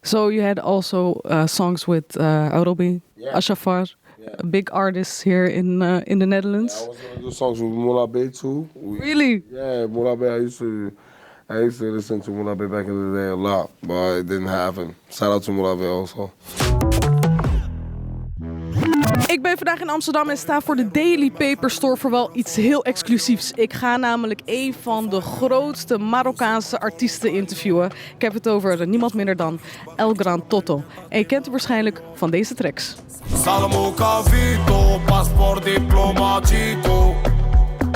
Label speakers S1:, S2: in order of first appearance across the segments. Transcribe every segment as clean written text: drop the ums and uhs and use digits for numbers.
S1: So you had also songs with Arobi,
S2: Yeah.
S1: Ashafar,
S2: Yeah.
S1: big artists here in the Netherlands.
S2: I was gonna do songs with Mulabe too.
S1: Really?
S2: Yeah, Mulabe. I used to listen to Mulabe back in the day a lot, but it didn't happen. Shout out to Mulabe also.
S1: Ik ben vandaag in Amsterdam en sta voor de Daily Paper Store voor wel iets heel exclusiefs. Ik ga namelijk een van de grootste Marokkaanse artiesten interviewen. Ik heb het over niemand minder dan El Gran Toto. En je kent hem waarschijnlijk van deze tracks.
S3: Salmo Cavito, passport diplomatico.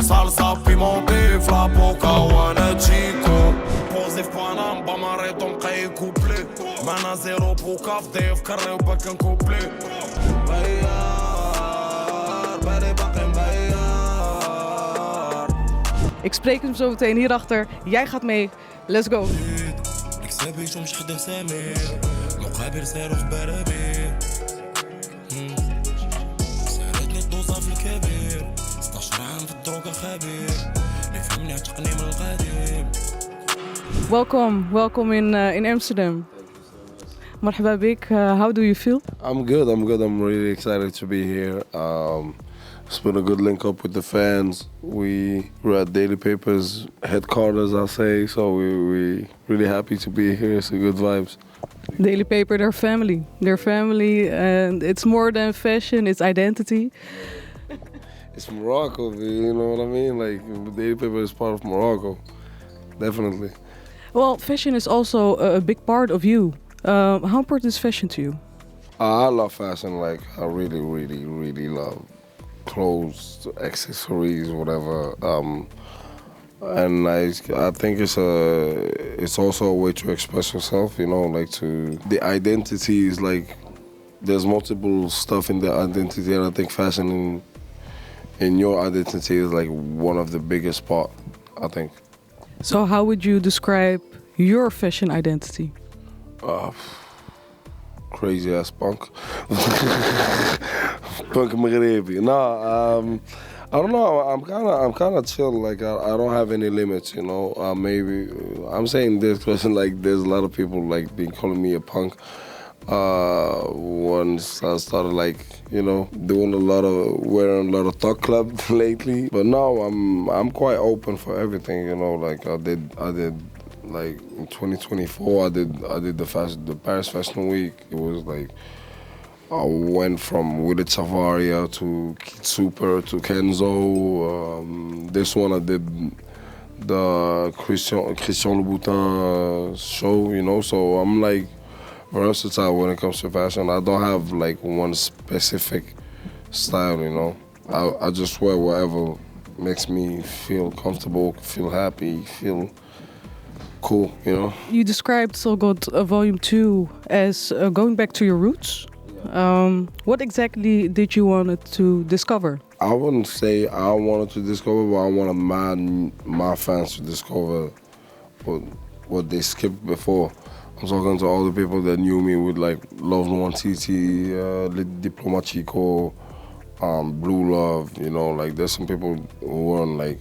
S3: Salsa pimenté, flapo kawana chico. Posif panam, bamaretom kay couple. Mana zero pour kaf, def karre bak een couple.
S1: Ik spreek hem zo meteen hierachter. Jij gaat mee. Let's go.
S3: Ik snap je soms gedem samir. مقابل صاروخ برابير. سهرت لي الدوزة في الكبير. 16 عام في الدروغة خبير. يفهمني عتقني من القديم.
S1: Welcome in Amsterdam. مرحبا بك. How do you feel?
S2: I'm good. I'm really excited to be here. It's been a good link up with the fans. We're at Daily Papers headquarters, I'll say. So we really happy to be here. It's a good vibes.
S1: Daily Paper, they're family. They're family and it's more than fashion, it's identity.
S2: It's Morocco, you know what I mean? Like, Daily Paper is part of Morocco. Definitely.
S1: Well, fashion is also a big part of you. How important is fashion to you?
S2: I love fashion. Like, I really, really, really love clothes, accessories, whatever. And I think it's also a way to express yourself, you know, like the identity is like, there's multiple stuff in the identity, and I think fashion in your identity is like one of the biggest part, I think.
S1: So how would you describe your fashion identity?
S2: Crazy ass punk. Punk Maghrebi. No, I don't know. I'm kind of chill. Like I don't have any limits, you know. Maybe I'm saying this question like there's a lot of people like been calling me a punk. Once I started like wearing a lot of thug club lately. But now I'm quite open for everything, you know. Like I did like in 2024 I did the Paris Fashion Week. It was like I went from With It Savaria to Kid Super to Kenzo. This one I did the Christian Louboutin show, you know. So I'm like versatile when it comes to fashion. I don't have like one specific style, you know. I just wear whatever makes me feel comfortable, feel happy, feel cool, you know.
S1: You described So Good Volume 2 as going back to your roots. What exactly did you want to discover?
S2: I wouldn't say I wanted to discover, but I wanted my fans to discover what they skipped before. I'm talking to all the people that knew me with like Love One TT, Diplomatico, Blue Love, you know, like there's some people who weren't like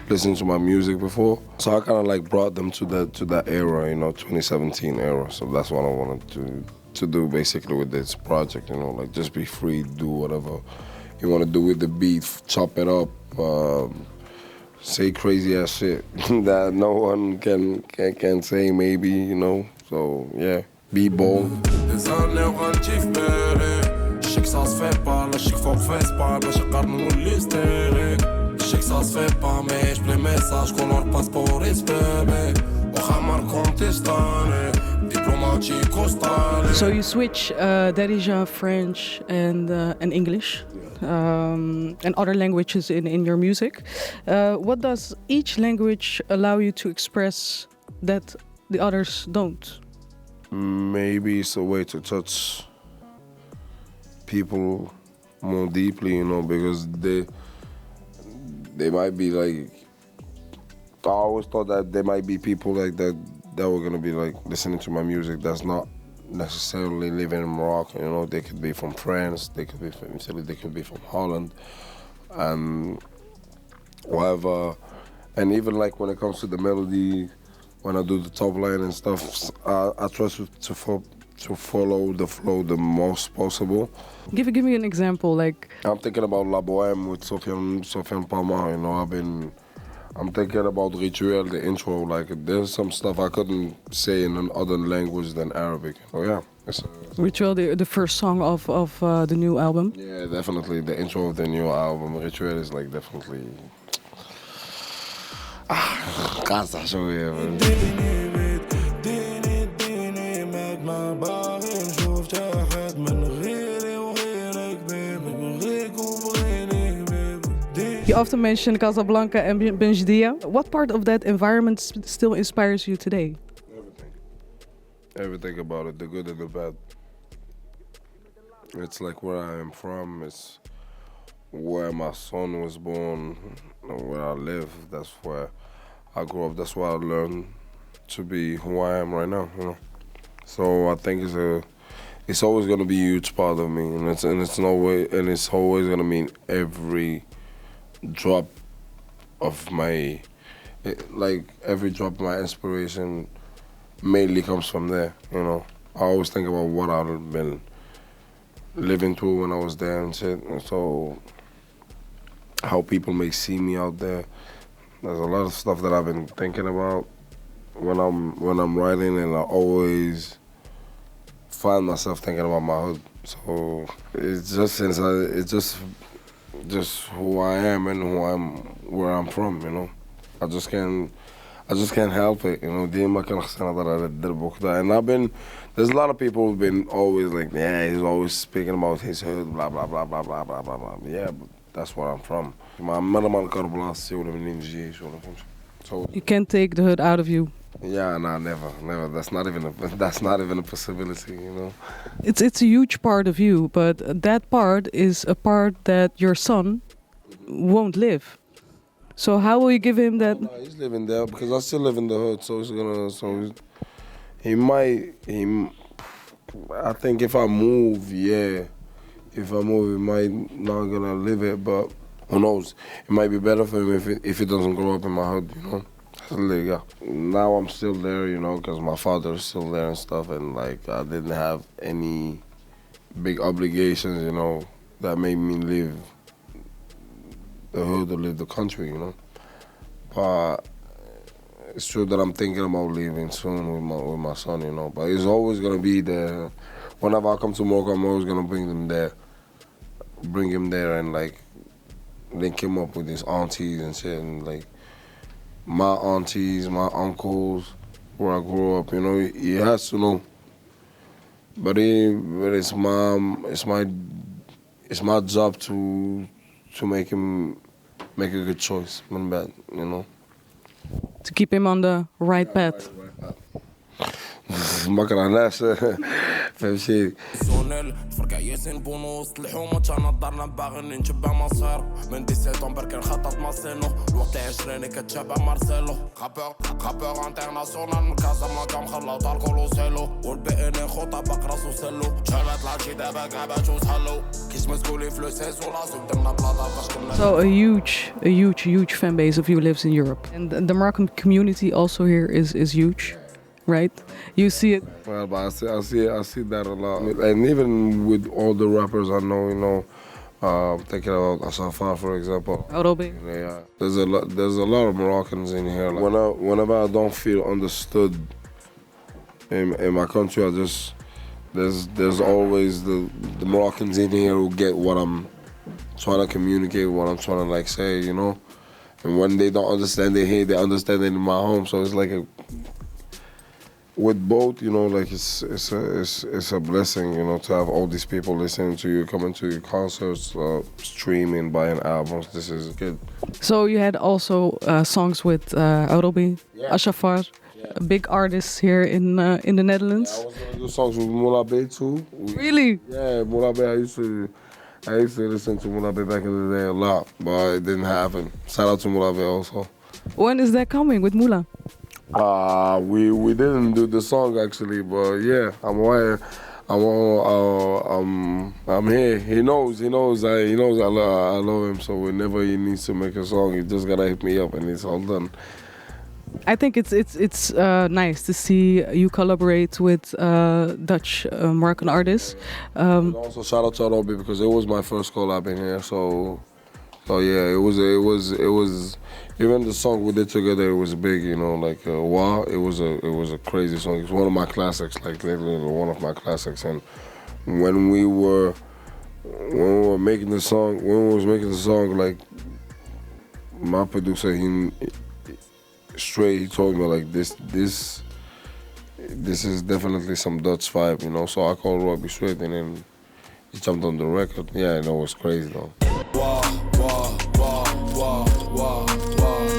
S2: listening to my music before. So I kind of like brought them to that era, you know, 2017 era. So that's what I wanted to do basically with this project, you know, like just be free, do whatever you want to do with the beat, chop it up, say crazy ass shit that no one can say maybe, you know. So yeah, be bold.
S1: So you switch Darija, French and English and other languages in your music. What does each language allow you to express that the others don't?
S2: Maybe it's a way to touch people more deeply, you know, because they might be like, I always thought that there might be people like that were gonna be like listening to my music that's not necessarily living in Morocco, you know. They could be from France, they could be from Italy, they could be from Holland, and whatever. And even like when it comes to the melody, when I do the top line and stuff, I try to follow the flow the most possible.
S1: Give me an example, like
S2: I'm thinking about La Bohème with Sofiane Palma. You know, I'm thinking about Rituel, the intro. Like, there's some stuff I couldn't say in another language than Arabic. So yeah,
S1: Ritual, the first song of the new album.
S2: yeah, definitely the intro of the new album. Rituel is like definitely. Gaza, zo weer. Man.
S1: You often mention Casablanca and Benjdia. What part of that environment still inspires you today?
S2: Everything about it, the good and the bad. It's like where I am from. It's where my son was born, where I live. That's where I grew up. That's why I learned to be who I am right now. You know. So I think it's always gonna be a huge part of me, and it's always gonna mean every drop of my inspiration mainly comes from there. You know, I always think about what I've been living through when I was there and shit. And so how people may see me out there. There's a lot of stuff that I've been thinking about when I'm writing, and I always find myself thinking about my hood. So it's just who I am and where I'm from, you know. I just can't help it, you know. And there's a lot of people who've been always like, yeah, he's always speaking about his hood, blah blah blah blah blah blah blah blah. Yeah, but that's where I'm from. So
S1: You can't take the hood out of you.
S2: yeah, nah, never. That's not even a possibility, you know.
S1: It's a huge part of you, but that part is a part that your son won't live. So how will you give him that?
S2: No, he's living there because I still live in the hood, so I think if I move, he might not gonna live it, but who knows? It might be better for him if he doesn't grow up in my hood, you know. Now I'm still there, you know, because my father is still there and stuff, and like I didn't have any big obligations, you know, that made me leave the hood or leave the country, you know. But it's true that I'm thinking about leaving soon with my son, you know. But he's always gonna be there. Whenever I come to Morocco, I'm always gonna bring him there, and like link him up with his aunties and shit, and like my aunties, my uncles, where I grew up, you know. He has to know. But it's my job to make him make a good choice, one bad, you know.
S1: To keep him on the right path.
S2: بكره ناس فاهم شيء.
S3: تفرقع ياسين بونو وسط الحومه كان دارنا باغي نتبع مصير من 17 برك نخطط ماسينو الوقت العشريني كتشابع مارسيلو خابور انترناسيونال من كازابلانكا مخلط الكول وسيلو والبي خطه باق راسو سلو شالت لاشي دابا كاع باتو سحلو كيش مسكولي فلوس هزو لازو درنا بلاطه فاش كنا.
S1: So a huge fan base of you lives in Europe, and the Moroccan community also here is huge. Right? You see it.
S2: Well, but I see that a lot. And even with all the rappers I know, you know, thinking about Asafar, for example.
S1: Arobi.
S2: Yeah, there's a lot of Moroccans in here. Like, whenever I don't feel understood in my country, there's always the Moroccans in here who get what I'm trying to communicate, what I'm trying to like say, you know. And when they don't understand it here, they understand it in my home. So it's like with both, you know, like it's a blessing, you know, to have all these people listening to you, coming to your concerts, streaming, buying albums. This is good.
S1: So you had also songs with Arobi,
S2: Yeah.
S1: Ashafar, a big artist here in the Netherlands.
S2: I was gonna do songs with Moula Bey too.
S1: Really?
S2: Yeah, Moula Bey. I used to listen to Moula Bey back in the day a lot, but it didn't happen. Shout out to Moula Bey also. When
S1: is that coming with Moula?
S2: We didn't do the song actually, but yeah, I'm here. He knows I love him. So whenever he needs to make a song, he just gotta hit me up, and it's all done.
S1: I think it's nice to see you collaborate with Dutch Moroccan artists.
S2: And also shout out to Adobe because it was my first collab in here. So yeah, it was even the song we did together. It was big, you know. Like Wow, it was a crazy song. It's one of my classics, like literally one of my classics. And when we were making the song, like my producer, he told me like this is definitely some Dutch vibe, you know. So I called Robbie straight, and then he jumped on the record. Yeah, I know, it was crazy though.
S3: Wah, wah, wah, wah, wah, wah.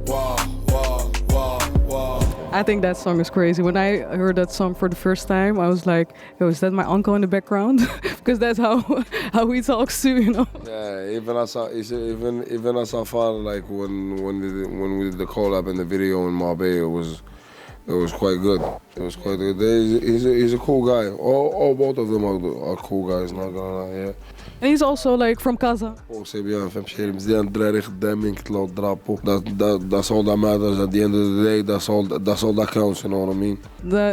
S3: Wah, wah, wah, wah.
S1: I think that song is crazy. When I heard that song for the first time, I was like, "Yo, is that my uncle in the background?" Because that's how he talks too, you know.
S2: Yeah, even as our father, like when we did the collab in the video in Marbella, it was quite good. It was quite good. He's a cool guy. All both of them are cool guys. Not gonna lie, yeah.
S1: And he's also like from Casa.
S2: Oh, c'est bien, femme chérie. Mais c'est un très damning cloud drapeau. That's all that matters at the end of the day. That's all that counts. You know what I mean?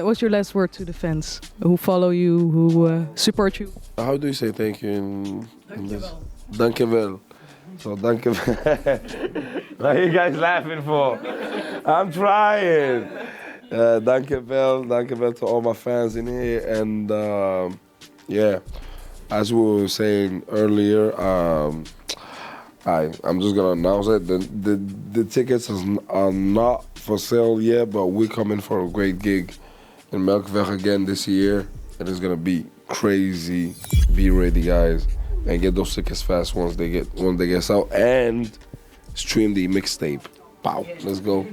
S1: What's your last word to the fans who follow you, who support you?
S2: How do you say thank you in this? Dankjewel. So dankjewel. What are you guys laughing for? I'm trying. Dankjewel to all my fans in here. And yeah, as we were saying earlier, I'm just gonna announce it. The tickets are not for sale yet, but we're coming for a great gig in Melkweg again this year. It is gonna be crazy. Be ready, guys, and get those tickets fast once they get out, and stream the mixtape. Pow, let's go.